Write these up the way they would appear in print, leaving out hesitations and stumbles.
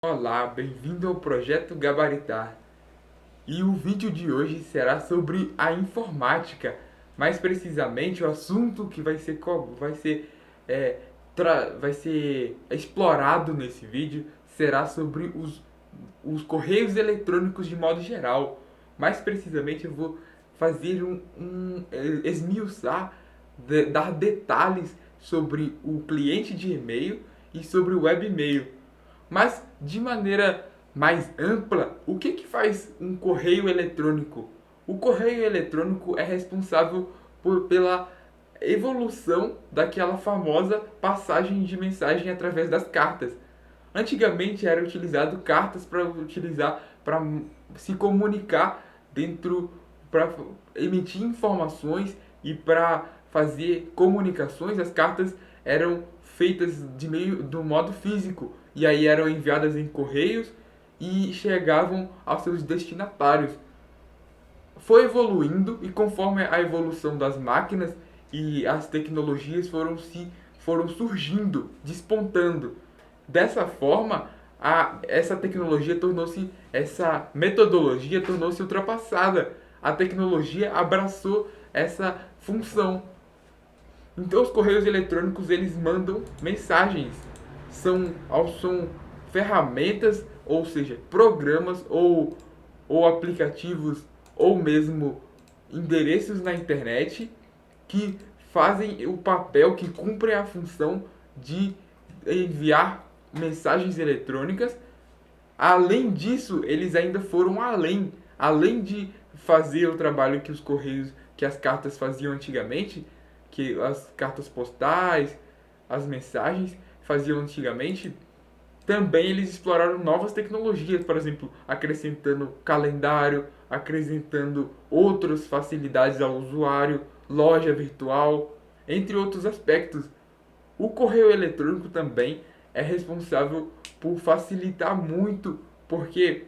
Olá, bem-vindo ao Projeto Gabaritar. E o vídeo de hoje será sobre a informática. Mais precisamente, o assunto que é, vai ser explorado nesse vídeo será sobre os correios eletrônicos de modo geral. Mais precisamente, eu vou fazer esmiuçar, dar detalhes sobre o cliente de e-mail e sobre o web-mail. Mas, de maneira mais ampla, o que faz um correio eletrônico? O correio eletrônico é responsável pela evolução daquela famosa passagem de mensagem através das cartas. Antigamente era utilizado cartas para se comunicar dentro, para emitir informações e para fazer comunicações. As cartas eram feitas do modo físico e aí eram enviadas em correios e chegavam aos seus destinatários. Foi evoluindo e conforme a evolução das máquinas e as tecnologias foram surgindo, despontando. Dessa forma, essa metodologia tornou-se ultrapassada. A tecnologia abraçou essa função. Então, os correios eletrônicos eles mandam mensagens, são ferramentas, ou seja, programas ou aplicativos ou mesmo endereços na internet que fazem o papel, que cumprem a função de enviar mensagens eletrônicas. Além disso, eles ainda foram além de fazer o trabalho que os correios, que as cartas faziam antigamente, que as cartas postais, as mensagens faziam antigamente. Também eles exploraram novas tecnologias, por exemplo, acrescentando calendário, acrescentando outras facilidades ao usuário, loja virtual, entre outros aspectos. O correio eletrônico também é responsável por facilitar muito, porque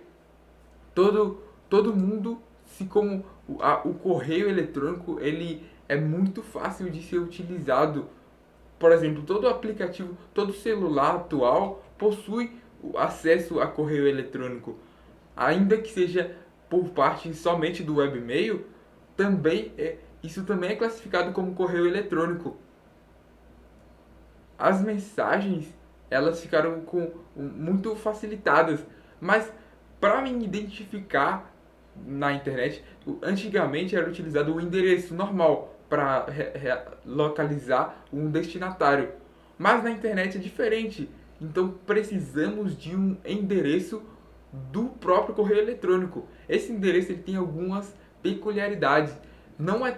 todo, todo mundo, se como o correio eletrônico ele é muito fácil de ser utilizado. Por exemplo, todo aplicativo, todo celular atual possui o acesso a correio eletrônico, ainda que seja por parte somente do webmail. Isso também é classificado como correio eletrônico. As mensagens elas ficaram muito facilitadas, mas para me identificar na internet, antigamente era utilizado o endereço normal para localizar um destinatário, mas na internet é diferente. Então precisamos de um endereço do próprio correio eletrônico. Esse endereço ele tem algumas peculiaridades. Não é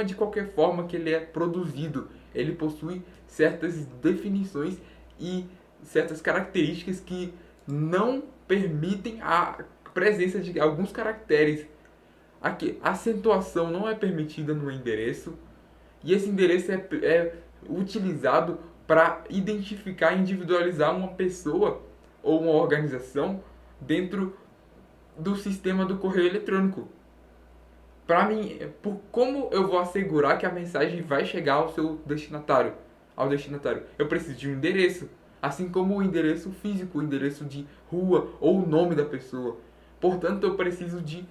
de qualquer forma que ele é produzido. Ele possui certas definições e certas características que não permitem a presença de alguns caracteres. Aqui, a acentuação não é permitida no endereço e esse endereço é utilizado para identificar e individualizar uma pessoa ou uma organização dentro do sistema do correio eletrônico. Para mim, como eu vou assegurar que a mensagem vai chegar ao destinatário? Eu preciso de um endereço, assim como o endereço físico, o endereço de rua ou o nome da pessoa. Portanto, eu preciso de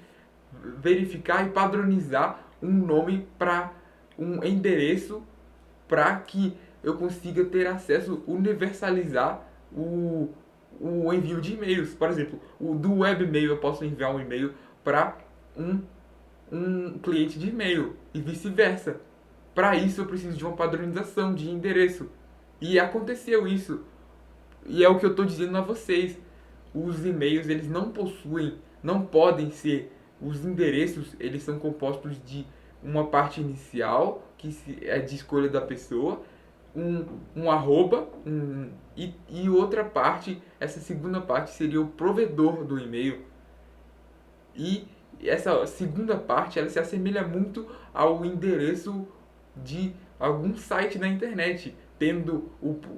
verificar e padronizar um nome para um endereço para que eu consiga ter acesso, universalizar o envio de e-mails. Por exemplo, do webmail eu posso enviar um e-mail para um, um cliente de e-mail e vice-versa. Para isso eu preciso de uma padronização de endereço. E aconteceu isso. E é o que eu estou dizendo a vocês. Os e-mails eles não podem ser, os endereços eles são compostos de uma parte inicial que é de escolha da pessoa, um arroba, e outra parte, essa segunda parte seria o provedor do e-mail. E essa segunda parte ela se assemelha muito ao endereço de algum site na internet,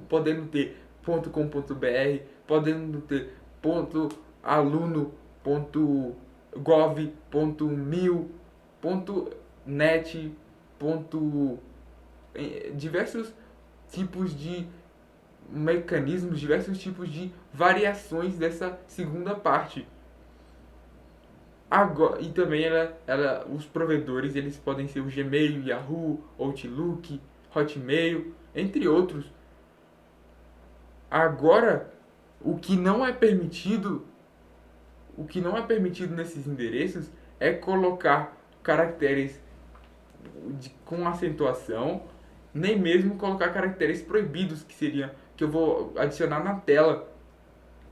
podendo ter .com.br, podendo ter .aluno.gov.mil, .net, diversos tipos mecanismos, diversos tipos de variações dessa segunda parte. Agora, e também os provedores eles podem ser o Gmail, Yahoo, Outlook, Hotmail, entre outros. Agora, o que não é permitido, o que não é permitido nesses endereços é colocar caracteres com acentuação, nem mesmo colocar caracteres proibidos que seria que eu vou adicionar na tela.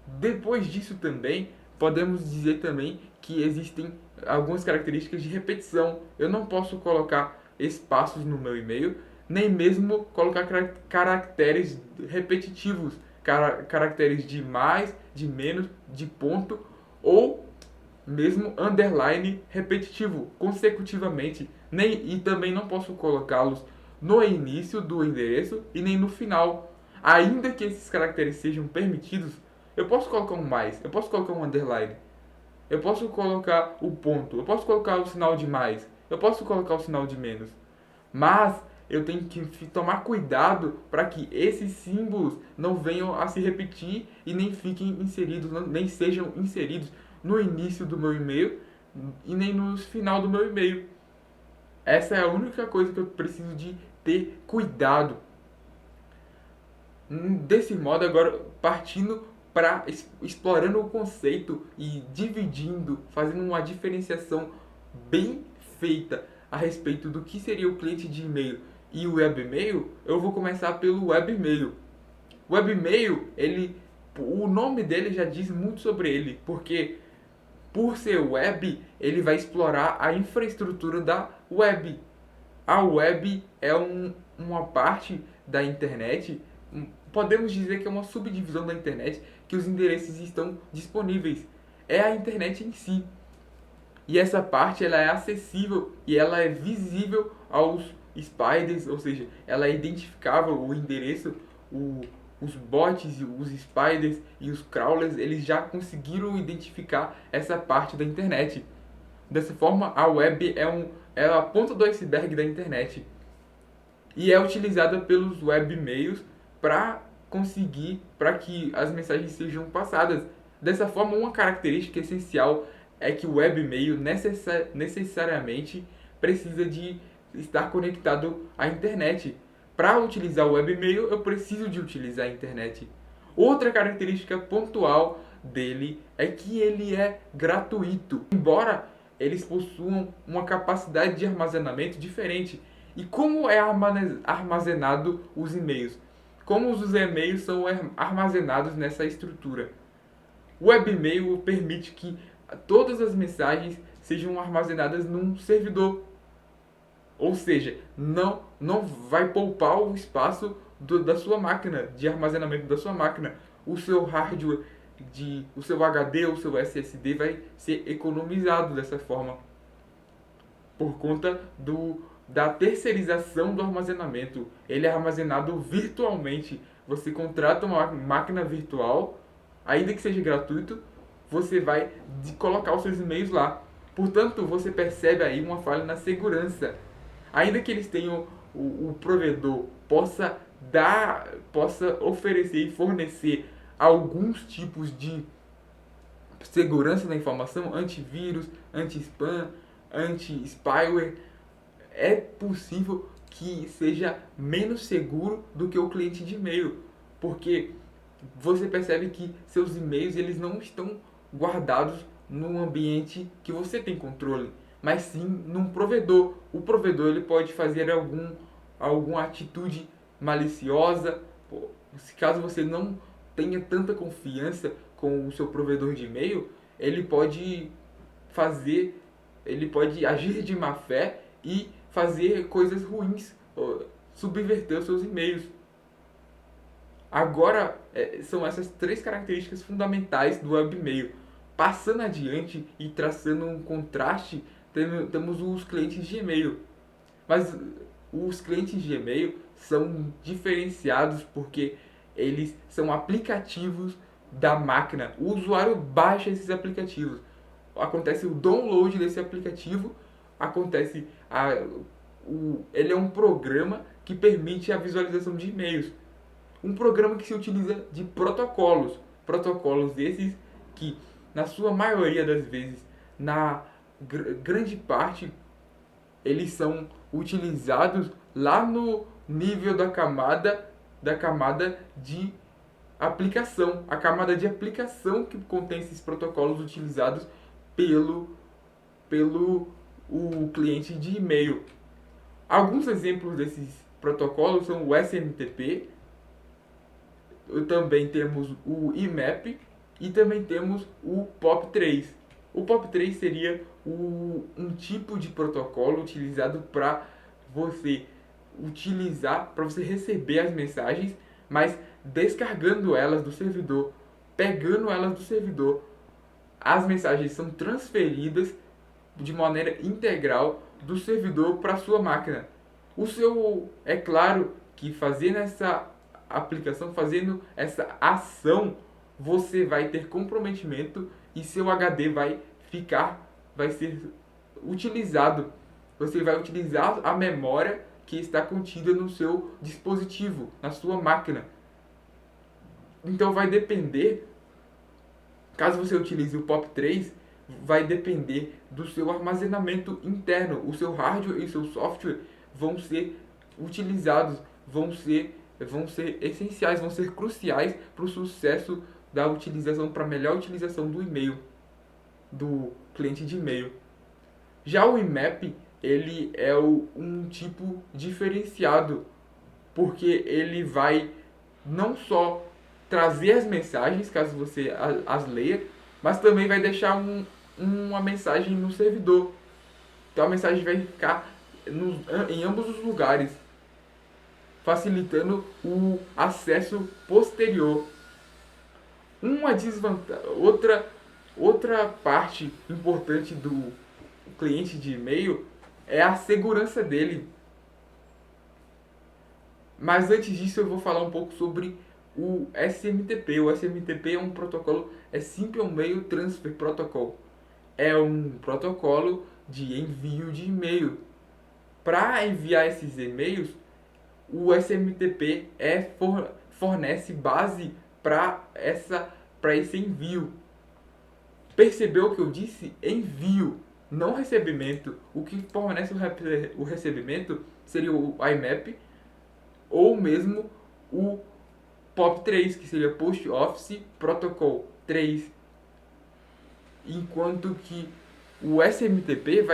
Depois disso também podemos dizer também que existem algumas características de repetição. Eu não posso colocar espaços no meu e-mail, nem mesmo colocar caracteres repetitivos, caracteres de mais, de menos, de ponto ou mesmo underline repetitivo consecutivamente. E também não posso colocá-los no início do endereço e nem no final. Ainda que esses caracteres sejam permitidos, eu posso colocar um mais, eu posso colocar um underline, eu posso colocar o ponto, eu posso colocar o sinal de mais, eu posso colocar o sinal de menos. Mas eu tenho que tomar cuidado para que esses símbolos não venham a se repetir e nem fiquem inseridos, nem sejam inseridos no início do meu e-mail e nem no final do meu e-mail. Essa é a única coisa que eu preciso de ter cuidado. Desse modo, agora partindo para explorando o conceito e dividindo, fazendo uma diferenciação bem feita a respeito do que seria o cliente de e-mail e o webmail, eu vou começar pelo webmail. O webmail, o nome dele já diz muito sobre ele, porque por ser web, ele vai explorar a infraestrutura da web. A web é uma parte da internet, podemos dizer que é uma subdivisão da internet, que os endereços estão disponíveis. É a internet em si. E essa parte ela é acessível e ela é visível aos spiders, ou seja, ela é identificável, o endereço, os bots, os spiders e os crawlers, eles já conseguiram identificar essa parte da internet. Dessa forma, a web é a ponta do iceberg da internet e é utilizada pelos webmails para que as mensagens sejam passadas. Dessa forma, uma característica essencial é que o webmail necessariamente precisa de estar conectado à internet. Para utilizar o webmail, eu preciso de utilizar a internet. Outra característica pontual dele é que ele é gratuito, embora eles possuam uma capacidade de armazenamento diferente. E como é armazenado os e-mails? Como os e-mails são armazenados nessa estrutura? O webmail permite que todas as mensagens sejam armazenadas num servidor. Ou seja, não vai poupar o espaço da sua máquina, de armazenamento da sua máquina. O seu hardware, o seu HD, o seu SSD vai ser economizado dessa forma. Por conta da terceirização do armazenamento. Ele é armazenado virtualmente. Você contrata uma máquina virtual, ainda que seja gratuito, você vai colocar os seus e-mails lá. Portanto, você percebe aí uma falha na segurança. Ainda que eles tenham o provedor possa oferecer e fornecer alguns tipos de segurança da informação, antivírus, anti-spam, anti-spyware, é possível que seja menos seguro do que o cliente de e-mail, porque você percebe que seus e-mails eles não estão guardados num ambiente que você tem controle, mas sim num provedor. O provedor ele pode fazer alguma atitude maliciosa, se caso você não tenha tanta confiança com o seu provedor de e-mail, ele pode agir de má fé e fazer coisas ruins, subverter os seus e-mails. Agora, são essas três características fundamentais do webmail. Passando adiante e traçando um contraste, temos os clientes de e-mail. Mas os clientes de e-mail são diferenciados porque eles são aplicativos da máquina. O usuário baixa esses aplicativos. Acontece o download desse aplicativo, ele é um programa que permite a visualização de e-mails. Um programa que se utiliza de protocolos. Protocolos esses que, na sua maioria das vezes, na grande parte, eles são utilizados lá no nível da camada de aplicação, a camada de aplicação que contém esses protocolos utilizados pelo, pelo o cliente de e-mail. Alguns exemplos desses protocolos são o SMTP, também temos o IMAP e também temos o POP3. O POP3 seria um tipo de protocolo utilizado para você para você receber as mensagens, mas descarregando elas do servidor, pegando elas do servidor, as mensagens são transferidas de maneira integral do servidor para a sua máquina. É claro que fazendo essa aplicação, fazendo essa ação, você vai ter comprometimento e seu HD vai ser utilizado. Você vai utilizar a memória que está contida no seu dispositivo, na sua máquina. Então vai depender, caso você utilize o POP3, vai depender do seu armazenamento interno. O seu hardware e o seu software vão ser utilizados, vão ser essenciais, vão ser cruciais para o sucesso da utilização, para a melhor utilização do e-mail, do cliente de e-mail. Já o IMAP, ele é um tipo diferenciado, porque ele vai não só trazer as mensagens, caso você as leia, mas também vai deixar uma mensagem no servidor. Então a mensagem vai ficar em ambos os lugares, facilitando o acesso posterior. Uma desvantagem, outra parte importante do cliente de e-mail é a segurança dele. Mas antes disso eu vou falar um pouco sobre o SMTP. O SMTP é um protocolo, é Simple Mail Transfer Protocol. É um protocolo de envio de e-mail. Para enviar esses e-mails, o SMTP fornece base para esse envio. Percebeu que eu disse envio, não recebimento? O que fornece o recebimento seria o IMAP ou mesmo o POP3, que seria Post Office Protocol 3. Enquanto que o SMTP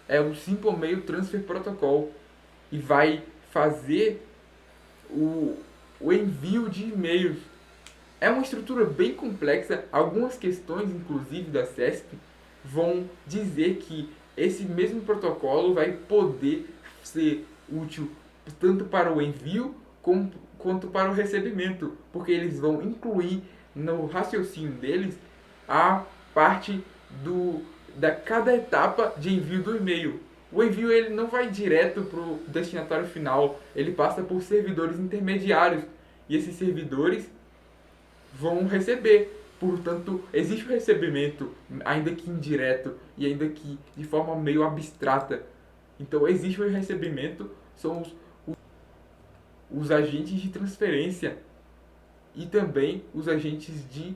é o Simple Mail Transfer Protocol e vai fazer o envio de e-mails. É uma estrutura bem complexa. Algumas questões, inclusive da CESP, vão dizer que esse mesmo protocolo vai poder ser útil tanto para o envio quanto para o recebimento, porque eles vão incluir no raciocínio deles a parte da cada etapa de envio do e-mail. O envio ele não vai direto para o destinatário final, ele passa por servidores intermediários e esses servidores vão receber. Portanto, existe o recebimento, ainda que indireto e ainda que de forma meio abstrata. Então, existe o recebimento, são os agentes de transferência e também os agentes de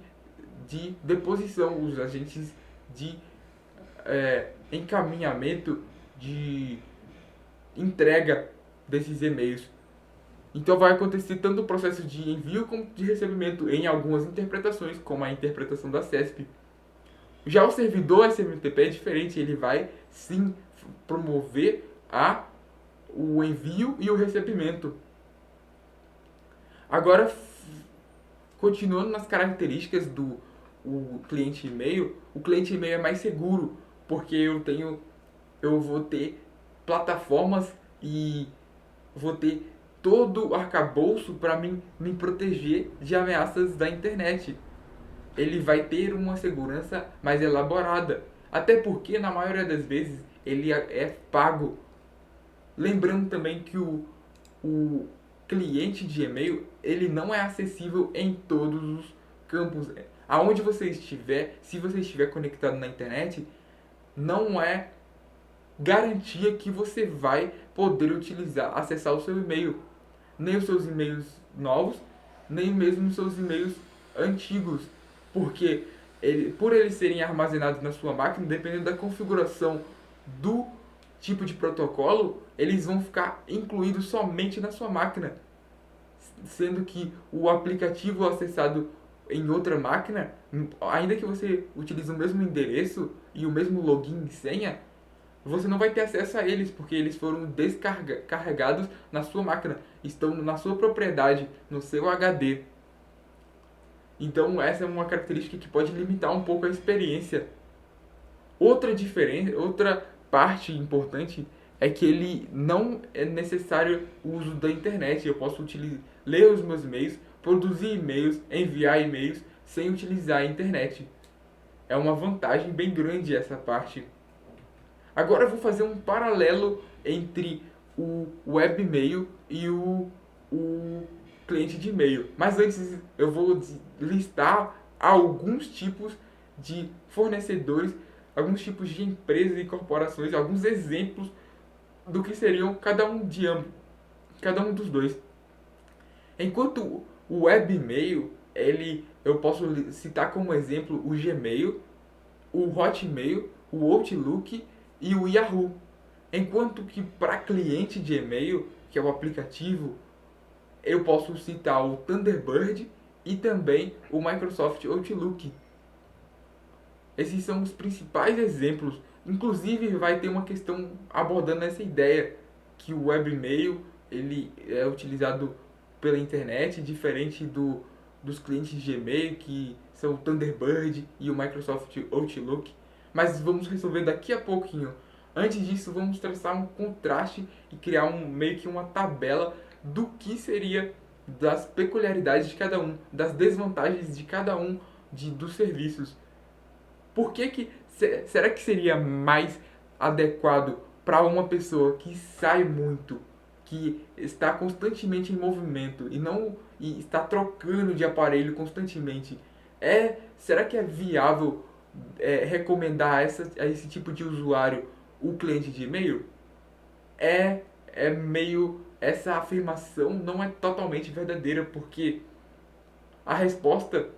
deposição, os agentes de encaminhamento, de entrega desses e-mails. Então vai acontecer tanto o processo de envio como de recebimento em algumas interpretações, como a interpretação da CESP. Já o servidor SMTP é diferente, ele vai sim promover o envio e o recebimento. Agora, continuando nas características do cliente e-mail, o cliente e-mail é mais seguro, porque eu vou ter plataformas e vou ter todo o arcabouço para me proteger de ameaças da internet. Ele vai ter uma segurança mais elaborada, até porque na maioria das vezes ele é pago. Lembrando também que o cliente de e-mail ele não é acessível em todos os campos. Aonde você estiver, se você estiver conectado na internet, não é garantia que você vai poder acessar o seu e-mail. nem os seus e-mails novos, nem mesmo os seus e-mails antigos, porque por eles serem armazenados na sua máquina, dependendo da configuração do tipo de protocolo, eles vão ficar incluídos somente na sua máquina, sendo que o aplicativo acessado em outra máquina, ainda que você utilize o mesmo endereço e o mesmo login e senha, você não vai ter acesso a eles, porque eles foram descarregados na sua máquina, estão na sua propriedade, no seu HD. Então essa é uma característica que pode limitar um pouco a experiência. Outra diferença, outra parte importante é que ele não é necessário o uso da internet. Eu posso ler os meus e-mails, produzir e-mails, enviar e-mails sem utilizar a internet. É uma vantagem bem grande essa parte. Agora eu vou fazer um paralelo entre o webmail e o cliente de e-mail. Mas antes eu vou listar alguns tipos de fornecedores, alguns tipos de empresas e corporações, alguns exemplos do que seriam cada um de ambos, cada um dos dois. Enquanto o webmail, eu posso citar como exemplo o Gmail, o Hotmail, o Outlook e o Yahoo. Enquanto que para cliente de e-mail, que é o aplicativo, eu posso citar o Thunderbird e também o Microsoft Outlook. Esses são os principais exemplos. Inclusive vai ter uma questão abordando essa ideia que o webmail ele é utilizado pela internet, diferente dos clientes de e-mail, que são o Thunderbird e o Microsoft Outlook. Mas vamos resolver daqui a pouquinho. Antes disso, vamos traçar um contraste e criar meio que uma tabela do que seria das peculiaridades de cada um, das desvantagens de cada um dos serviços. Por que será que seria mais adequado para uma pessoa que sai muito, que está constantemente em movimento e está trocando de aparelho constantemente? Será que é viável recomendar a esse tipo de usuário o cliente de e-mail? É meio essa afirmação não é totalmente verdadeira, porque a resposta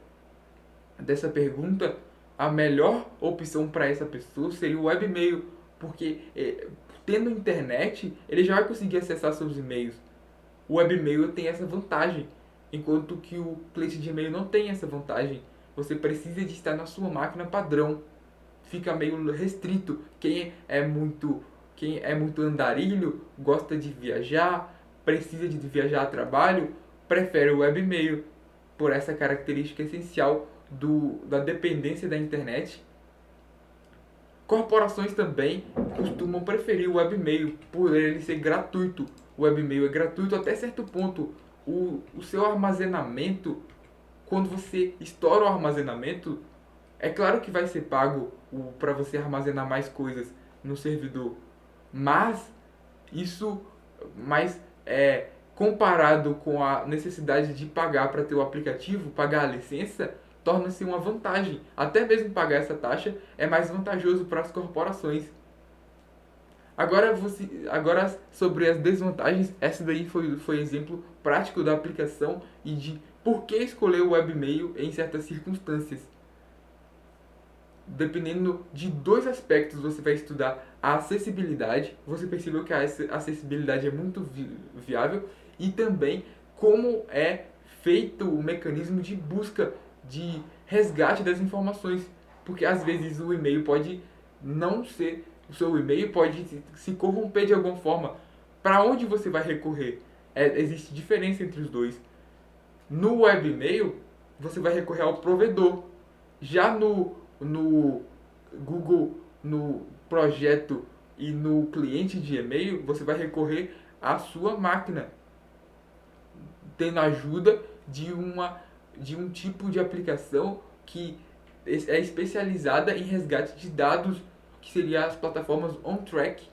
dessa pergunta, a melhor opção para essa pessoa seria o webmail, porque tendo internet, ele já vai conseguir acessar seus e-mails. O webmail tem essa vantagem, enquanto que o cliente de e-mail não tem essa vantagem. Você precisa de estar na sua máquina padrão. Fica meio restrito. Quem é muito andarilho, gosta de viajar, precisa de viajar a trabalho, prefere o webmail por essa característica essencial da dependência da internet. Corporações também costumam preferir o webmail por ele ser gratuito. O webmail é gratuito até certo ponto. O seu armazenamento, quando você estoura o armazenamento, é claro que vai ser pago para você armazenar mais coisas no servidor. Mas comparado com a necessidade de pagar para ter o aplicativo, pagar a licença, torna-se uma vantagem. Até mesmo pagar essa taxa é mais vantajoso para as corporações. Agora sobre as desvantagens, essa daí foi exemplo prático da aplicação e de por que escolher o webmail em certas circunstâncias. Dependendo de dois aspectos, você vai estudar a acessibilidade. Você percebeu que a acessibilidade é muito viável, e também como é feito o mecanismo de busca, de resgate das informações, porque às vezes o e-mail pode não ser, o seu e-mail pode se corromper de alguma forma. Para onde você vai recorrer? Existe diferença entre os dois. No webmail, você vai recorrer ao provedor. Já no Google, no projeto e no cliente de e-mail, você vai recorrer à sua máquina, tendo a ajuda de um tipo de aplicação que é especializada em resgate de dados, que seria as plataformas on-track.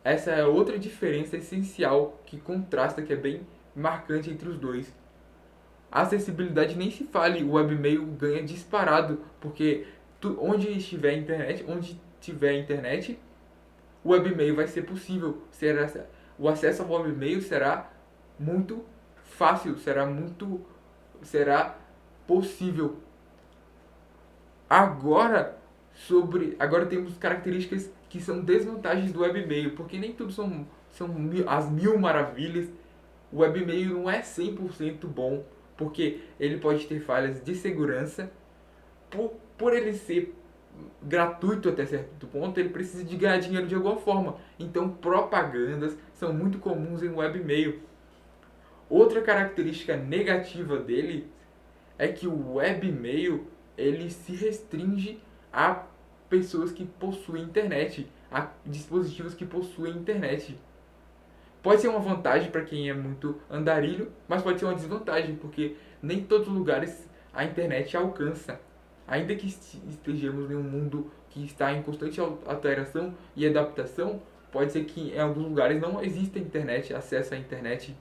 Essa é outra diferença essencial que contrasta, que é bem marcante entre os dois. A acessibilidade nem se fale, o webmail ganha disparado, porque onde tiver internet, o webmail vai ser possível. O acesso ao webmail será muito fácil, será possível. Agora temos características que são desvantagens do webmail, porque nem tudo são as mil maravilhas. O webmail não é 100% bom, porque ele pode ter falhas de segurança. Por ele ser gratuito até certo ponto, ele precisa de ganhar dinheiro de alguma forma. Então, propagandas são muito comuns em webmail. Outra característica negativa dele é que o webmail ele se restringe a pessoas que possuem internet, a dispositivos que possuem internet. Pode ser uma vantagem para quem é muito andarilho, mas pode ser uma desvantagem, porque nem todos os lugares a internet alcança. Ainda que estejamos em um mundo que está em constante alteração e adaptação, pode ser que em alguns lugares não exista internet, acesso à internet.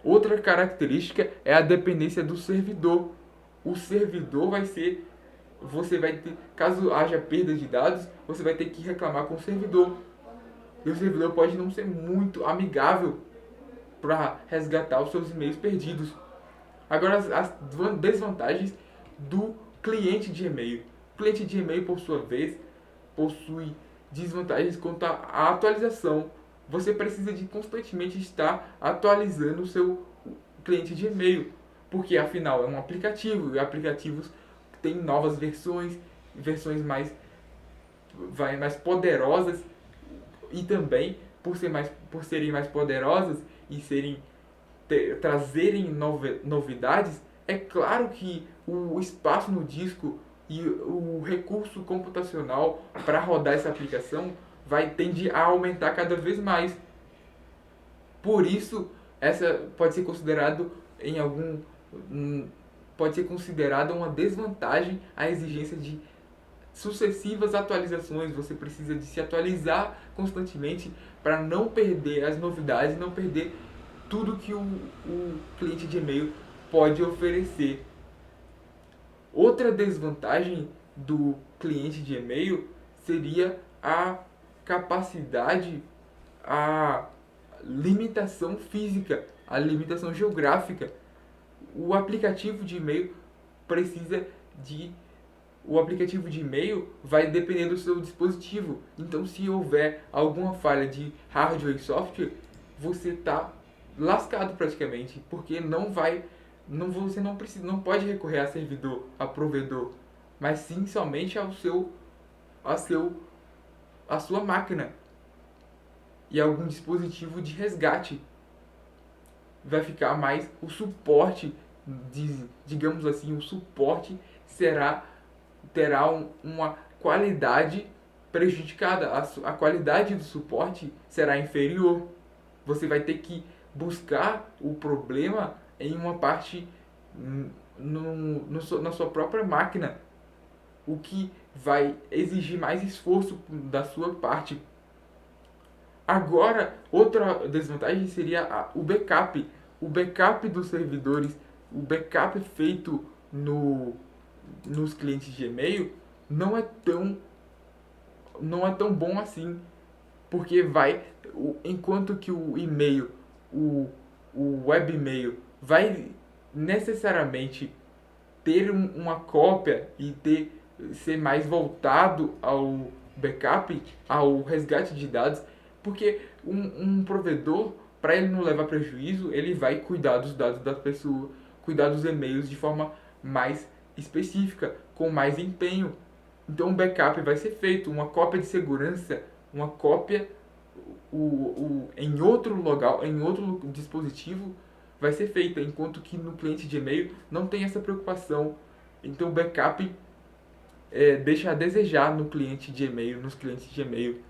Outra característica é a dependência do servidor. O servidor você vai ter, caso haja perda de dados, você vai ter que reclamar com o servidor. E o servidor pode não ser muito amigável para resgatar os seus e-mails perdidos. Agora, as desvantagens do cliente de e-mail. O cliente de e-mail, por sua vez, possui desvantagens quanto à atualização. Você precisa de constantemente estar atualizando o seu cliente de e-mail, porque afinal é um aplicativo e aplicativos têm novas versões mais poderosas, e também por serem mais poderosas e trazerem novidades, é claro que o espaço no disco e o recurso computacional para rodar essa aplicação tende a aumentar cada vez mais. Por isso, essa pode ser considerada uma desvantagem a exigência de sucessivas atualizações. Você precisa de se atualizar constantemente para não perder as novidades, não perder tudo que o cliente de e-mail pode oferecer. Outra desvantagem do cliente de e-mail seria a capacidade, a limitação física, a limitação geográfica. O aplicativo de e-mail precisa de o aplicativo de e-mail vai depender do seu dispositivo. Então, se houver alguma falha de hardware e software, você está lascado praticamente, porque você não pode recorrer a servidor, a provedor, mas sim somente a sua máquina e algum dispositivo de resgate. Vai ficar mais o suporte, digamos assim, o suporte terá uma qualidade prejudicada. A qualidade do suporte será inferior. Você vai ter que buscar o problema em uma parte na sua própria máquina, o que vai exigir mais esforço da sua parte. Agora, outra desvantagem seria o backup. O backup dos servidores, o backup feito nos clientes de e-mail não é tão bom assim, porque enquanto que o e-mail, o webmail vai necessariamente ter uma cópia e ser mais voltado ao backup, ao resgate de dados, porque um provedor, para ele não levar prejuízo, ele vai cuidar dos dados da pessoa, cuidar dos e-mails de forma mais específica, com mais empenho. Então, um backup vai ser feito, uma cópia de segurança, uma cópia em outro local, em outro dispositivo, vai ser feita, enquanto que no cliente de e-mail não tem essa preocupação. Então, o backup deixa a desejar nos clientes de e-mail.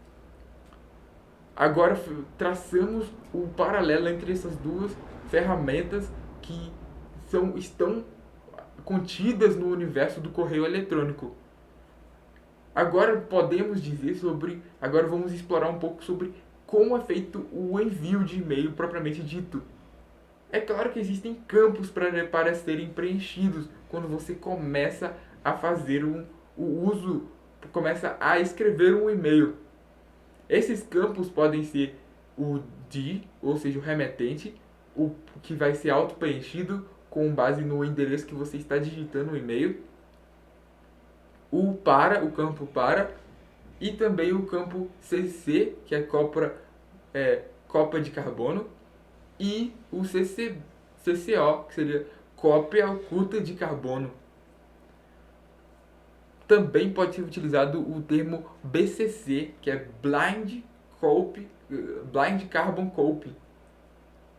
Agora, traçamos o paralelo entre essas duas ferramentas que estão contidas no universo do correio eletrônico. Agora vamos explorar um pouco sobre como é feito o envio de e-mail propriamente dito. É claro que existem campos para serem preenchidos quando você começa a fazer começa a escrever um e-mail. Esses campos podem ser o D, ou seja, o remetente, o que vai ser auto-preenchido com base no endereço que você está digitando no e-mail, o campo para, e também o campo CC, que é cópia de carbono, e o CCO, que seria cópia oculta de carbono. Também pode ser utilizado o termo BCC, que é Blind Carbon Copy.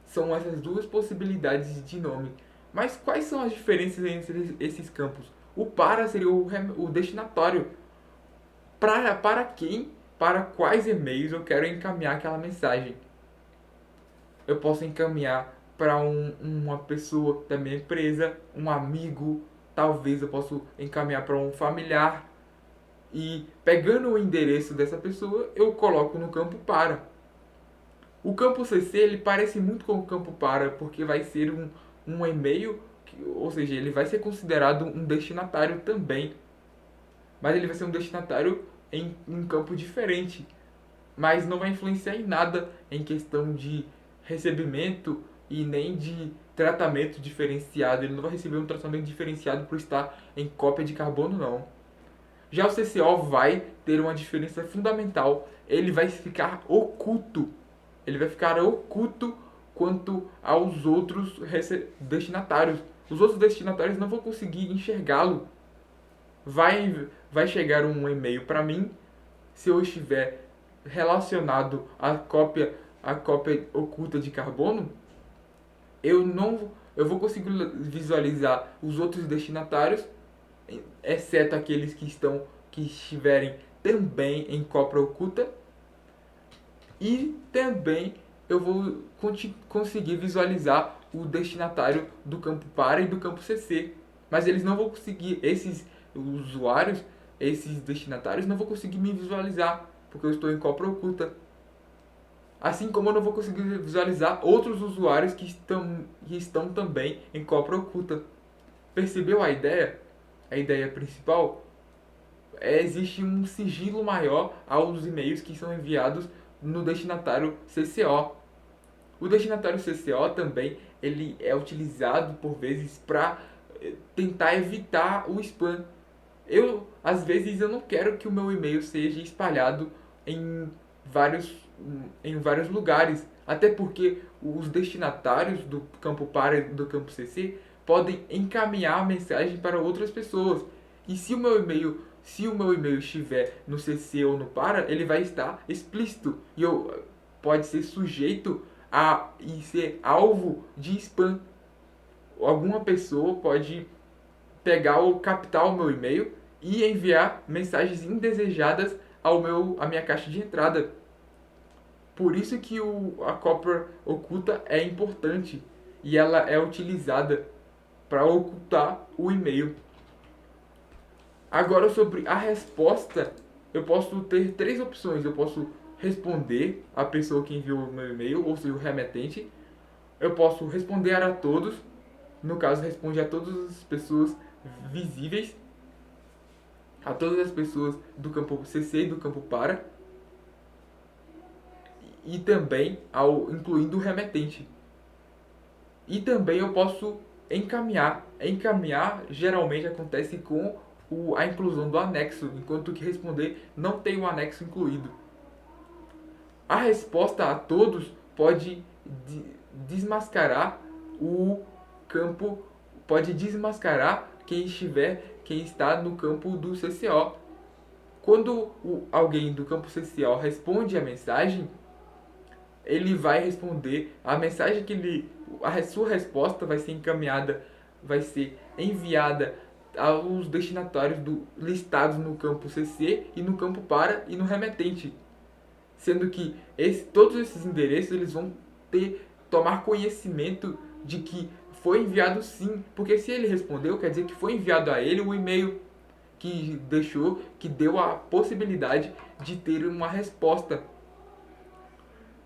São essas duas possibilidades de nome. Mas quais são as diferenças entre esses campos? O para seria o destinatório. Para quem, para quais e-mails eu quero encaminhar aquela mensagem. Eu posso encaminhar para uma pessoa da minha empresa, um amigo, talvez eu possa encaminhar para um familiar. E pegando o endereço dessa pessoa, eu coloco no campo para. O campo CC ele parece muito com o campo para, porque vai ser um e-mail, ou seja, ele vai ser considerado um destinatário também. Mas ele vai ser um destinatário em um campo diferente. Mas não vai influenciar em nada em questão de recebimento e nem de tratamento diferenciado. Ele não vai receber um tratamento diferenciado por estar em cópia de carbono, não. Já o CCO vai ter uma diferença fundamental. Ele vai ficar oculto. Ele vai ficar oculto quanto aos outros destinatários. Os outros destinatários não vão conseguir enxergá-lo. Vai chegar um e-mail para mim, se eu estiver relacionado à cópia oculta de carbono, eu vou conseguir visualizar os outros destinatários, exceto aqueles que estiverem também em cópia oculta, e também eu vou conseguir visualizar o destinatário do campo para e do campo CC. Mas eles não vão conseguir, esses usuários, esses destinatários, não vão conseguir me visualizar, porque eu estou em cópia oculta. Assim como eu não vou conseguir visualizar outros usuários que estão também em cópia oculta. Percebeu a ideia? A ideia principal? Existe um sigilo maior aos e-mails que são enviados no destinatário CCO. O destinatário CCO também ele é utilizado por vezes para tentar evitar o spam. Às vezes eu não quero que o meu e-mail seja espalhado em vários lugares, até porque os destinatários do campo para e do campo CC podem encaminhar a mensagem para outras pessoas. E se o meu e-mail estiver no CC ou no para, ele vai estar explícito e pode ser sujeito e ser alvo de spam. Alguma pessoa pode pegar ou captar o meu e-mail e enviar mensagens indesejadas à minha caixa de entrada. Por isso que a cópia oculta é importante e ela é utilizada para ocultar o e-mail. Agora, sobre a resposta, eu posso ter três opções. Eu posso responder a pessoa que enviou o meu e-mail, ou seja, o remetente. Eu posso responder a todos, no caso, responde a todas as pessoas visíveis, a todas as pessoas do campo CC e do campo para, e também incluindo o remetente. E também eu posso encaminhar. Encaminhar geralmente acontece com a inclusão do anexo, enquanto que responder não tem o anexo incluído. A resposta a todos pode desmascarar o campo, pode desmascarar quem está no campo do CCO. Quando alguém do campo CCO responde a mensagem, ele vai responder a mensagem a sua resposta vai ser encaminhada, vai ser enviada aos destinatários listados no campo CC e no campo para e no remetente, sendo que todos esses endereços eles vão tomar conhecimento de que foi enviado sim, porque se ele respondeu quer dizer que foi enviado a ele o e-mail que deu a possibilidade de ter uma resposta.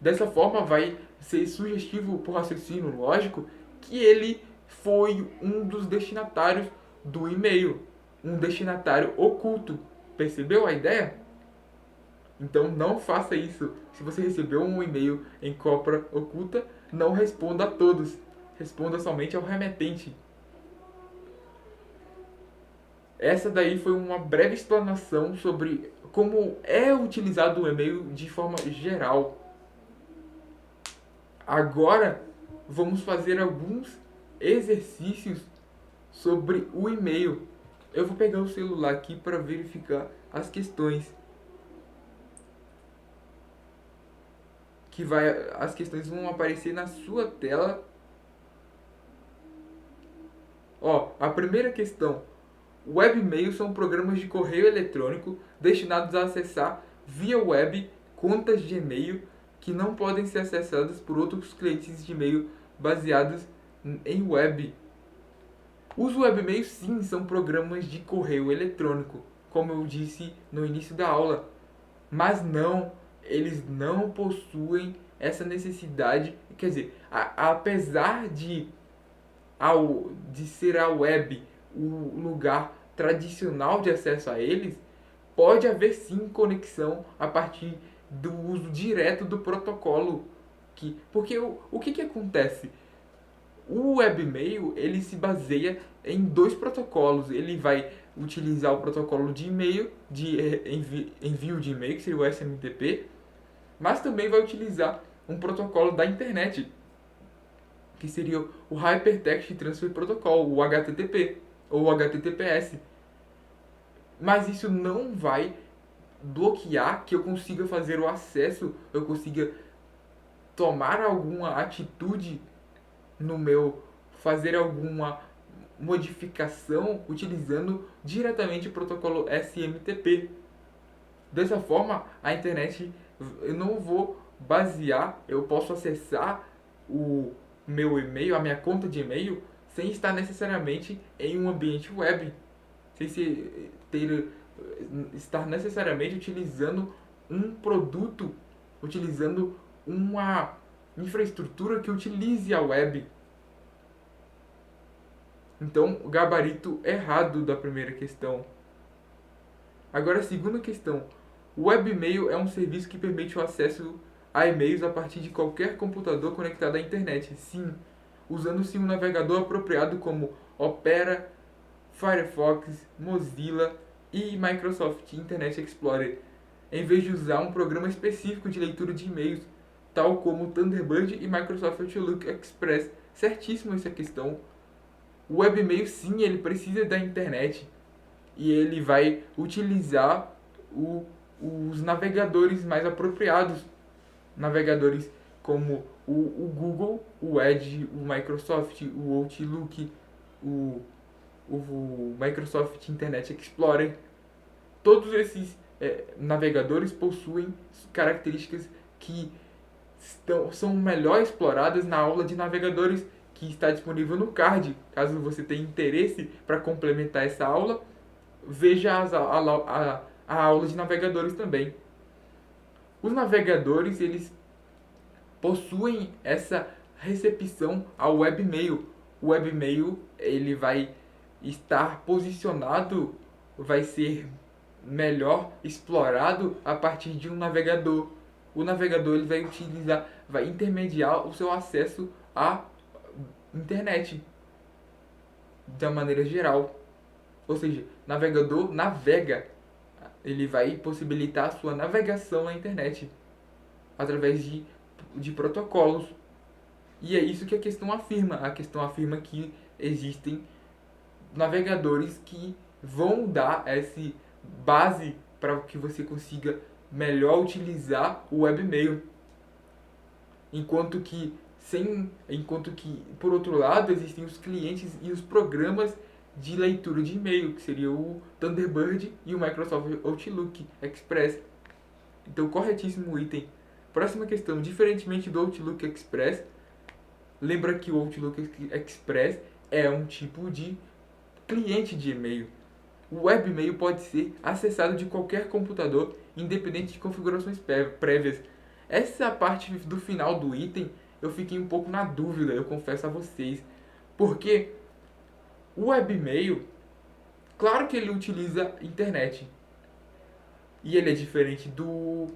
Dessa forma vai ser sugestivo por raciocínio lógico que ele foi um dos destinatários do e-mail, um destinatário oculto. Percebeu a ideia? Então não faça isso. Se você recebeu um e-mail em cópia oculta, não responda a todos. Responda somente ao remetente. Essa daí foi uma breve explanação sobre como é utilizado o e-mail de forma geral. Agora vamos fazer alguns exercícios sobre o e-mail. Eu vou pegar o celular aqui para verificar as questões. As questões vão aparecer na sua tela. Ó, a primeira questão. Webmail são programas de correio eletrônico destinados a acessar via web contas de e-mail que não podem ser acessadas por outros clientes de e-mail baseados em web. Os webmails sim são programas de correio eletrônico, como eu disse no início da aula, mas não, eles não possuem essa necessidade, quer dizer, apesar de ser a web o lugar tradicional de acesso a eles, pode haver sim conexão a partir do uso direto do protocolo. Porque o que acontece? O webmail ele se baseia em dois protocolos. Ele vai utilizar o protocolo de e-mail, de envio de e-mail, que seria o SMTP, mas também vai utilizar um protocolo da internet, que seria o Hypertext Transfer Protocol, o HTTP ou HTTPS. Mas isso não vai bloquear que eu consiga fazer o acesso, eu consiga tomar alguma atitude no meu, fazer alguma modificação utilizando diretamente o protocolo SMTP. Dessa forma, a internet, eu não vou basear, eu posso acessar o meu e-mail, a minha conta de e-mail, sem estar necessariamente em um ambiente web, sem estar necessariamente utilizando um produto, utilizando uma infraestrutura que utilize a web. Então, o gabarito errado da primeira questão. Agora, a segunda questão. O webmail é um serviço que permite o acesso a e-mails a partir de qualquer computador conectado à internet. Sim, usando-se um navegador apropriado como Opera, Firefox, Mozilla e Microsoft Internet Explorer, em vez de usar um programa específico de leitura de e-mails, tal como Thunderbird e Microsoft Outlook Express. Certíssimo essa questão. O webmail sim, ele precisa da internet e ele vai utilizar os navegadores mais apropriados. Navegadores como o Google, o Edge, o Microsoft, o Outlook, o Microsoft Internet Explorer. Todos esses navegadores possuem características que são melhor exploradas na aula de navegadores que está disponível no card. Caso você tenha interesse para complementar essa aula, veja a aula de navegadores também. Os navegadores, eles possuem essa recepção ao webmail. O webmail, ele vai estar posicionado, vai ser melhor explorado a partir de um navegador. O navegador ele vai intermediar o seu acesso à internet de uma maneira geral. Ou seja, navegador navega, ele vai possibilitar a sua navegação na internet através de protocolos. E é isso que a questão afirma. A questão afirma que existem navegadores que vão dar essa base para que você consiga melhor utilizar o webmail. Enquanto que por outro lado existem os clientes e os programas de leitura de e-mail, que seria o Thunderbird e o Microsoft Outlook Express. Então, corretíssimo item. Próxima questão. Diferentemente do Outlook Express, lembra que o Outlook Express é um tipo de cliente de e-mail. O webmail pode ser acessado de qualquer computador, independente de configurações prévias. Essa parte do final do item eu fiquei um pouco na dúvida, eu confesso a vocês. Porque o webmail, claro que ele utiliza internet. E ele é diferente do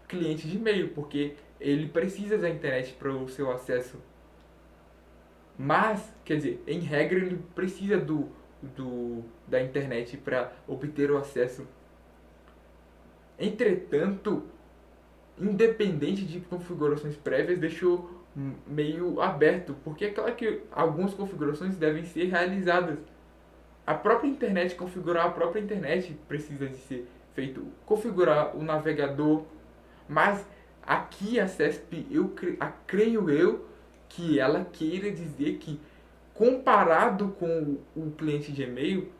cliente de e-mail, porque ele precisa da internet para o seu acesso. Mas, quer dizer, em regra ele precisa da internet para obter o acesso. Entretanto, independente de configurações prévias, deixou meio aberto, porque é claro que algumas configurações devem ser realizadas. A própria internet, configurar a própria internet precisa de ser feito, configurar o navegador, mas aqui a CESP, creio eu, que ela queira dizer que, comparado com o cliente de e-mail,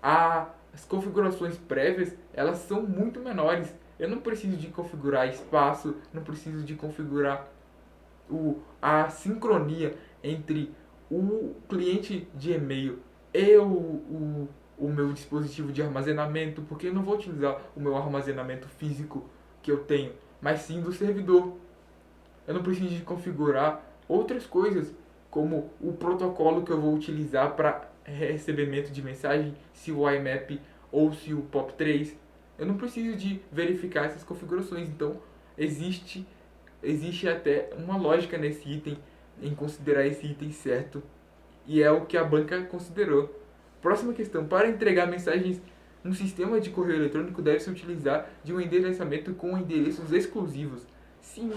as configurações prévias elas são muito menores. Eu não preciso de configurar espaço, não preciso de configurar a sincronia entre o cliente de e-mail e o meu dispositivo de armazenamento, porque eu não vou utilizar o meu armazenamento físico que eu tenho, mas sim do servidor. Eu não preciso de configurar outras coisas, como o protocolo que eu vou utilizar para recebimento de mensagem, se o IMAP ou se o POP3. Eu não preciso de verificar essas configurações, então existe até uma lógica nesse item, em considerar esse item certo, e é o que a banca considerou. Próxima questão: para entregar mensagens no sistema de correio eletrônico deve-se utilizar de um endereçamento com endereços exclusivos. Sim,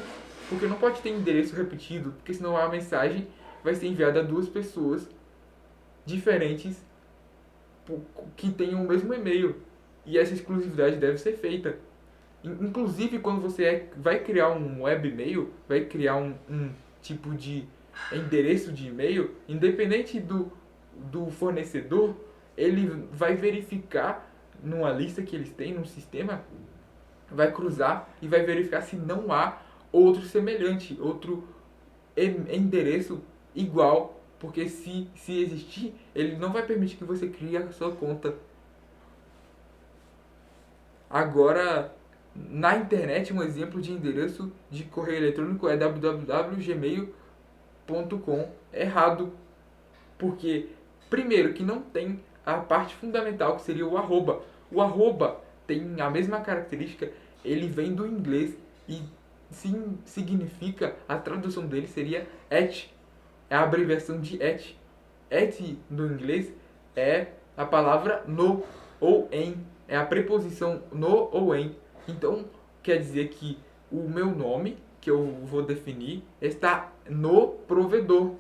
porque não pode ter endereço repetido, porque senão a mensagem vai ser enviada a duas pessoas diferentes que tenham o mesmo e-mail, e essa exclusividade deve ser feita. Inclusive, quando você vai criar um webmail, vai criar um tipo de endereço de e-mail, independente do fornecedor, ele vai verificar numa lista que eles têm, num sistema, vai cruzar e vai verificar se não há outro semelhante, outro endereço igual, porque se existir, ele não vai permitir que você crie a sua conta. Agora, na internet, um exemplo de endereço de correio eletrônico é www.gmail.com. Errado, porque, primeiro, que não tem a parte fundamental, que seria o arroba. O arroba tem a mesma característica, ele vem do inglês e sim, significa, a tradução dele seria at, é a abreviação de at. At no inglês é a palavra no ou em, é a preposição no ou em. Então, quer dizer que o meu nome, que eu vou definir, está no provedor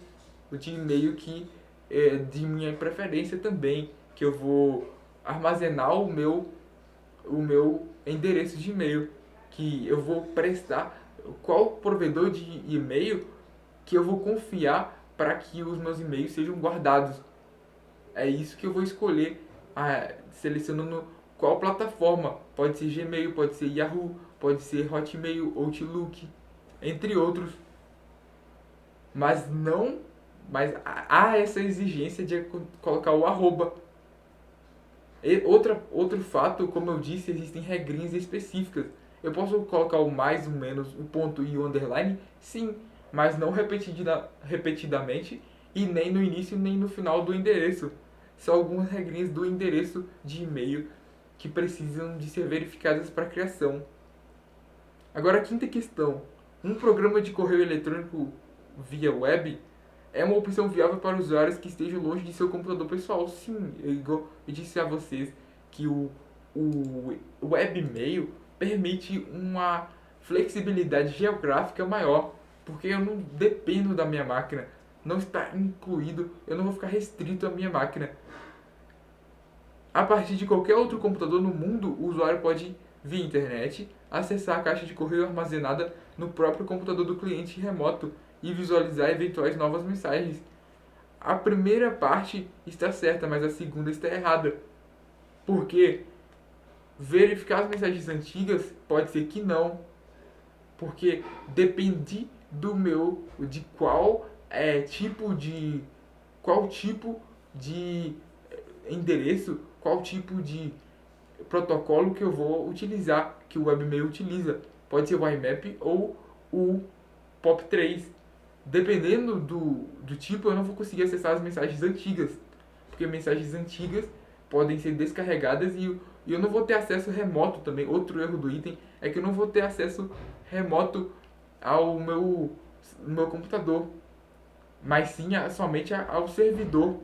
de e-mail que é de minha preferência também, que eu vou armazenar o meu endereço de e-mail, que eu vou prestar, qual provedor de e-mail que eu vou confiar para que os meus e-mails sejam guardados. É isso que eu vou escolher, selecionando qual plataforma. Pode ser Gmail, pode ser Yahoo, pode ser Hotmail, Outlook, entre outros. Mas há essa exigência de colocar o arroba. E outro fato, como eu disse, existem regrinhas específicas. Eu posso colocar o mais, o menos, o ponto e o underline? Sim, mas não repetidamente e nem no início nem no final do endereço. São algumas regrinhas do endereço de e-mail que precisam de ser verificadas para a criação. Agora, a quinta questão: um programa de correio eletrônico via web é uma opção viável para usuários que estejam longe de seu computador pessoal. Sim, eu disse a vocês que o webmail permite uma flexibilidade geográfica maior, porque eu não dependo da minha máquina, não está incluído, eu não vou ficar restrito à minha máquina. A partir de qualquer outro computador no mundo, o usuário pode, via internet, acessar a caixa de correio armazenada no próprio computador do cliente remoto e visualizar eventuais novas mensagens. A primeira parte está certa, mas a segunda está errada. Porque verificar as mensagens antigas pode ser que não. Porque depende de qual tipo de endereço, qual tipo de protocolo que eu vou utilizar, que o webmail utiliza. Pode ser o IMAP ou o POP3. Dependendo do tipo, eu não vou conseguir acessar as mensagens antigas, porque mensagens antigas podem ser descarregadas e E eu não vou ter acesso remoto também. Outro erro do item é que eu não vou ter acesso remoto ao meu computador, mas sim somente ao servidor,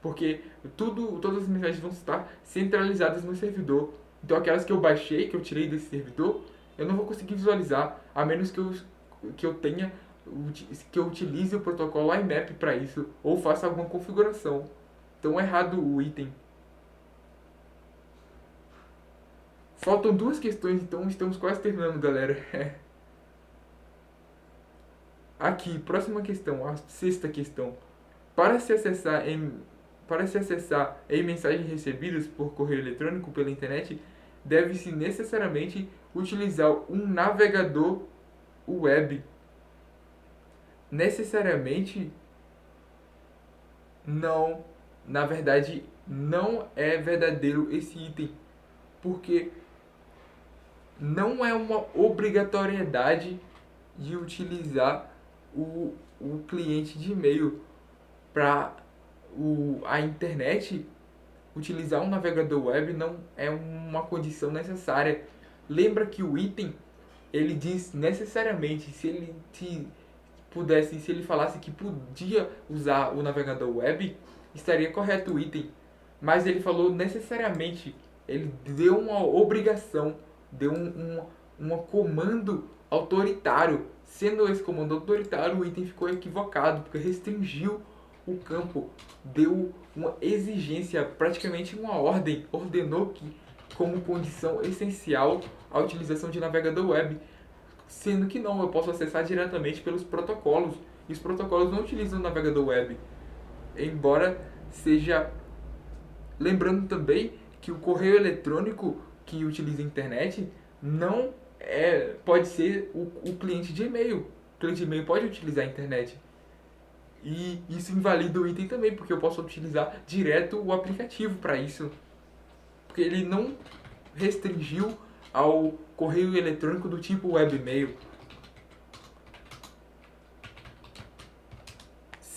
porque todas as mensagens vão estar centralizadas no servidor. Então aquelas que eu baixei, que eu tirei desse servidor, eu não vou conseguir visualizar, a menos que eu tenha que eu utilize o protocolo IMAP para isso ou faça alguma configuração. Então é errado o item. Faltam duas questões, então estamos quase terminando, galera. Aqui, próxima questão, a sexta questão. Para se acessar em, para se acessar em mensagens recebidas por correio eletrônico pela internet, deve-se necessariamente utilizar um navegador web. Necessariamente não, na verdade, não é verdadeiro esse item, porque não é uma obrigatoriedade de utilizar o cliente de e-mail para a internet. Utilizar um navegador web não é uma condição necessária. Lembra que o item ele diz necessariamente, se ele falasse que podia usar o navegador web, estaria correto o item. Mas ele falou necessariamente, ele deu uma obrigação, deu um comando autoritário. Sendo esse comando autoritário, o item ficou equivocado, porque restringiu o campo, deu uma exigência, praticamente uma ordem, ordenou que, como condição essencial, a utilização de navegador web, sendo que não, eu posso acessar diretamente pelos protocolos, e os protocolos não utilizam o navegador web, embora seja... Lembrando também que o correio eletrônico que utiliza a internet não pode ser o cliente de e-mail. O cliente de e-mail pode utilizar a internet. E isso invalida o item também, porque eu posso utilizar direto o aplicativo para isso. Porque ele não restringiu ao correio eletrônico do tipo webmail.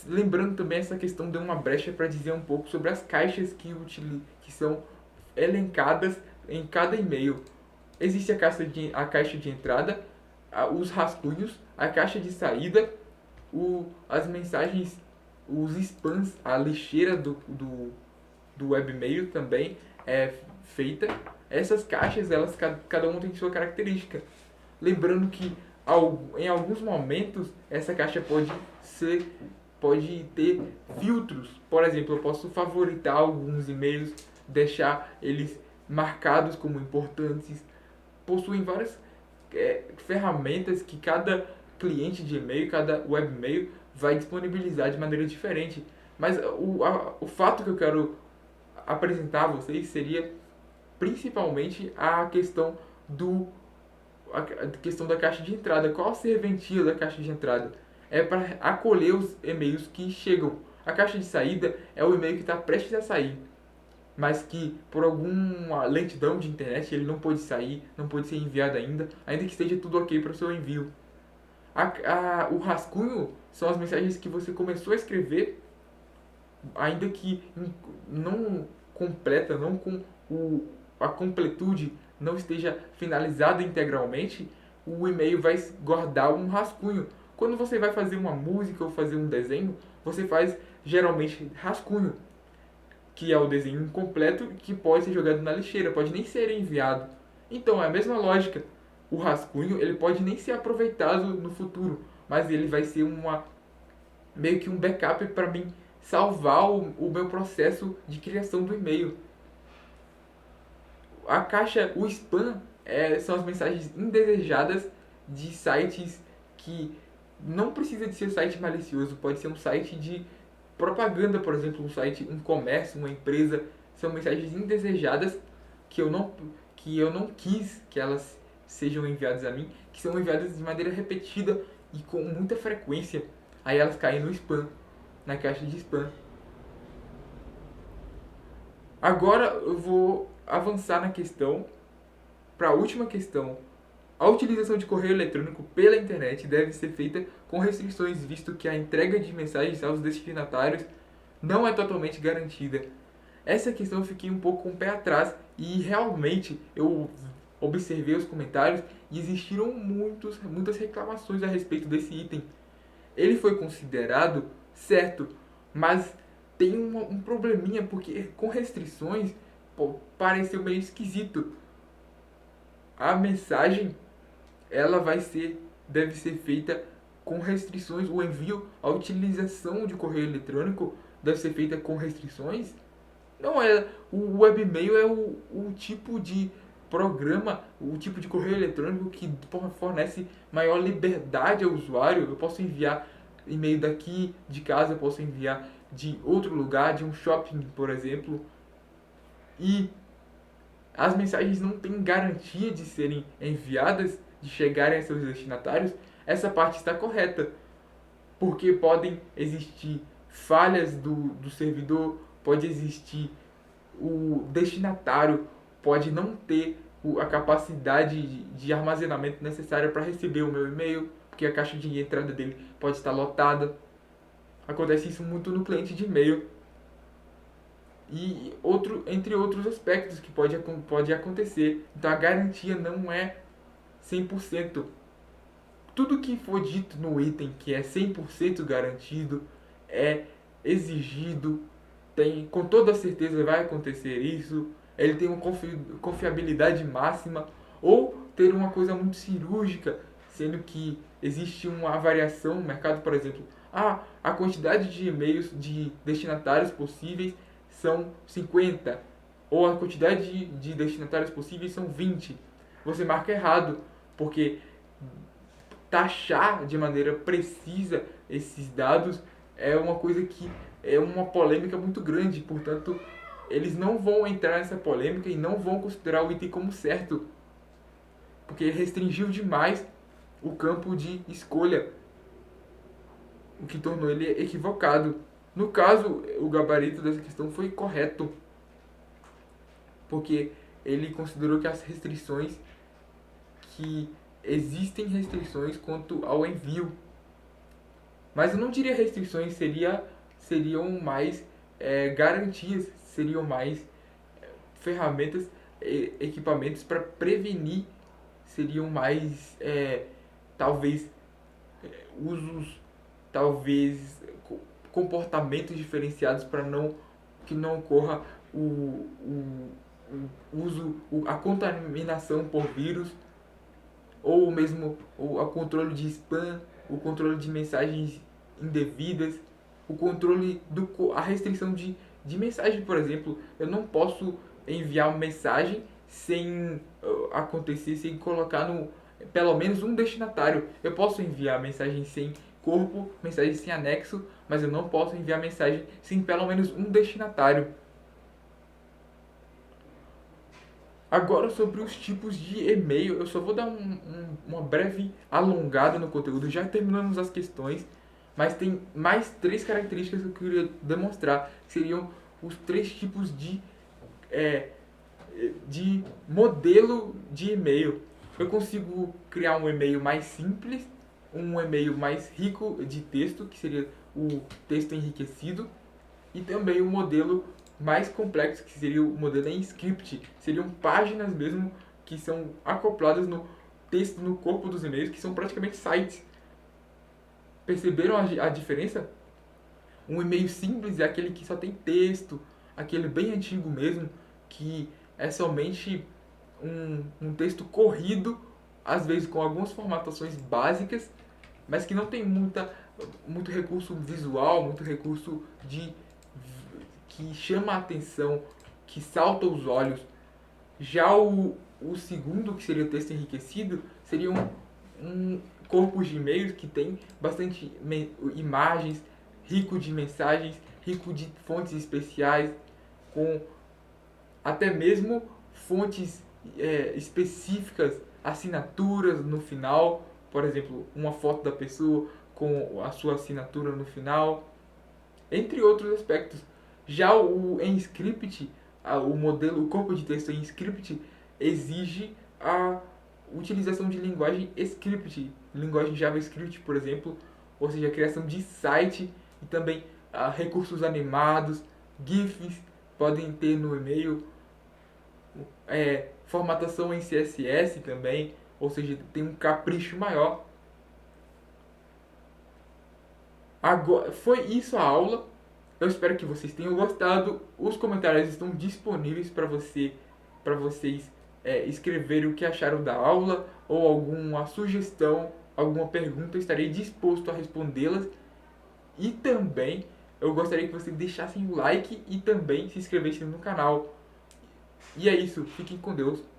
Lembrando também, essa questão deu uma brecha para dizer um pouco sobre as caixas que são elencadas em cada e-mail. Existe a caixa de entrada, os rascunhos, a caixa de saída, as mensagens, os spams, a lixeira do webmail também é feita. Essas caixas, elas cada uma tem sua característica. Lembrando que em alguns momentos essa caixa pode ter filtros. Por exemplo, eu posso favoritar alguns e-mails, deixar eles marcados como importantes. Possuem várias ferramentas que cada cliente de e-mail, cada webmail vai disponibilizar de maneira diferente. Mas o fato que eu quero apresentar a vocês seria principalmente a questão da caixa de entrada. Qual a serventia da caixa de entrada? É para acolher os e-mails que chegam. A caixa de saída é o e-mail que está prestes a sair, mas que por alguma lentidão de internet ele não pode sair, não pode ser enviado ainda que esteja tudo ok para o seu envio. O rascunho são as mensagens que você começou a escrever, ainda que não completa, não com a completude não esteja finalizada integralmente, o e-mail vai guardar um rascunho. Quando você vai fazer uma música ou fazer um desenho, você faz geralmente rascunho, que é o desenho incompleto que pode ser jogado na lixeira, pode nem ser enviado. Então é a mesma lógica. O rascunho ele pode nem ser aproveitado no futuro, mas ele vai ser meio que um backup para mim salvar o meu processo de criação do e-mail. O spam são as mensagens indesejadas de sites que não precisa de ser um site malicioso, pode ser um site de propaganda, por exemplo, um comércio, uma empresa. São mensagens indesejadas que eu não quis que elas sejam enviadas a mim, que são enviadas de maneira repetida e com muita frequência. Aí elas caem no spam, na caixa de spam. Agora eu vou avançar na questão, para a última questão. A utilização de correio eletrônico pela internet deve ser feita com restrições, visto que a entrega de mensagens aos destinatários não é totalmente garantida. Essa questão eu fiquei um pouco com o pé atrás e realmente eu observei os comentários e existiram muitas reclamações a respeito desse item. Ele foi considerado certo, mas tem um probleminha porque com restrições pareceu meio esquisito. A mensagem ela deve ser feita com restrições, o envio, a utilização de correio eletrônico deve ser feita com restrições. Não é. O webmail é o tipo de programa, o tipo de correio eletrônico que fornece maior liberdade ao usuário. Eu posso enviar e-mail daqui de casa, eu posso enviar de outro lugar, de um shopping, por exemplo. E as mensagens não têm garantia de serem enviadas, de chegarem a seus destinatários. Essa parte está correta, porque podem existir falhas do servidor, pode existir o destinatário pode não ter a capacidade de armazenamento necessária para receber o meu e-mail, porque a caixa de entrada dele pode estar lotada. Acontece isso muito no cliente de e-mail. E entre outros aspectos que pode acontecer. Então a garantia não é 100%. Tudo que for dito no item que é 100% garantido é exigido, com toda certeza vai acontecer isso, ele tem uma confiabilidade máxima, ou ter uma coisa muito cirúrgica, sendo que existe uma variação no mercado, por exemplo, a quantidade de e-mails de destinatários possíveis são 50, ou a quantidade de destinatários possíveis são 20. Você marca errado, porque taxar de maneira precisa esses dados é uma coisa que é uma polêmica muito grande, portanto, eles não vão entrar nessa polêmica e não vão considerar o item como certo, porque restringiu demais o campo de escolha, o que tornou ele equivocado. No caso, o gabarito dessa questão foi correto, porque ele considerou que as restrições, que existem restrições quanto ao envio, mas eu não diria restrições, seriam mais garantias, seriam mais ferramentas, equipamentos para prevenir, seriam mais talvez usos, talvez comportamentos diferenciados para que não ocorra o uso, a contaminação por vírus, ou mesmo o controle de spam, o controle de mensagens indevidas, o controle a restrição de mensagem, por exemplo. Eu não posso enviar uma mensagem sem acontecer, sem colocar pelo menos um destinatário. Eu posso enviar mensagem sem corpo, mensagem sem anexo, mas eu não posso enviar mensagem sem pelo menos um destinatário. Agora, sobre os tipos de e-mail, eu só vou dar uma breve alongada no conteúdo. Já terminamos as questões, mas tem mais 3 características que eu queria demonstrar, que seriam os 3 tipos de modelo de e-mail. Eu consigo criar um e-mail mais simples, um e-mail mais rico de texto, que seria o texto enriquecido, e também um modelo mais complexo, que seria o modelo em script. Seriam páginas mesmo que são acopladas no texto, no corpo dos e-mails, que são praticamente sites. Perceberam a diferença? Um e-mail simples é aquele que só tem texto, aquele bem antigo mesmo, que é somente um texto corrido, às vezes com algumas formatações básicas, mas que não tem muito recurso visual, muito recurso que chama a atenção, que salta os olhos. Já o segundo, que seria o texto enriquecido, seria um corpo de e-mails que tem bastante imagens, rico de mensagens, rico de fontes especiais, com até mesmo fontes específicas, assinaturas no final, por exemplo, uma foto da pessoa com a sua assinatura no final, entre outros aspectos. Já em script, o corpo de texto em script exige a utilização de linguagem script, linguagem JavaScript, por exemplo, ou seja, a criação de site e também recursos animados, GIFs, podem ter no e-mail formatação em CSS também, ou seja, tem um capricho maior. Agora, foi isso a aula. Eu espero que vocês tenham gostado. Os comentários estão disponíveis para vocês escreverem o que acharam da aula ou alguma sugestão, alguma pergunta. Eu estarei disposto a respondê-las. E também eu gostaria que vocês deixassem o like e também se inscrevessem no canal. E é isso. Fiquem com Deus.